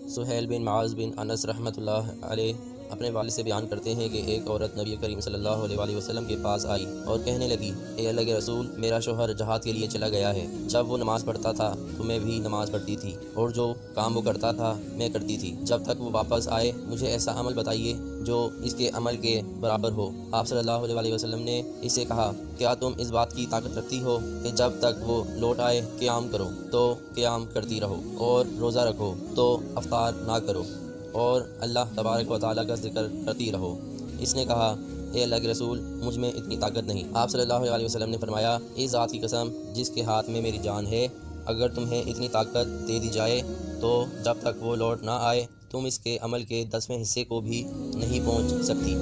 सुहैल बिन मुआज़ बिन अनस रहमतुल्लाह अलैह अपने वालिद से बयान करते हैं कि एक औरत नबी करीम सल्लल्लाहु अलैहि वसल्लम के पास आई और कहने लगी, ए अल्लाह के रसूल, मेरा शोहर जहाद के लिए चला गया है। जब वो नमाज़ पढ़ता था तो मैं भी नमाज़ पढ़ती थी और जो काम वो करता था मैं करती थी। जब तक वो वापस आए मुझे ऐसा अमल बताइए जो इसके अमल के बराबर हो। आप सल्लल्लाहु अलैहि वसल्लम ने इससे कहा, क्या तुम इस बात की ताकत रखती हो कि जब तक वो लौट आए क़याम करो तो क़याम करती रहो और रोज़ा रखो तो अफ्तार ना करो और अल्लाह तबारक व तआला का ज़िक्र करती रहो। इसने कहा, ए अल्लाह के रसूल, मुझ में इतनी ताकत नहीं। आप सल्लल्लाहु अलैहि वसल्लम ने फरमाया, इस ज़ात की कसम जिसके हाथ में मेरी जान है, अगर तुम्हें इतनी ताकत दे दी जाए तो जब तक वो लौट ना आए तुम इसके अमल के 10वें हिस्से को भी नहीं पहुँच सकती।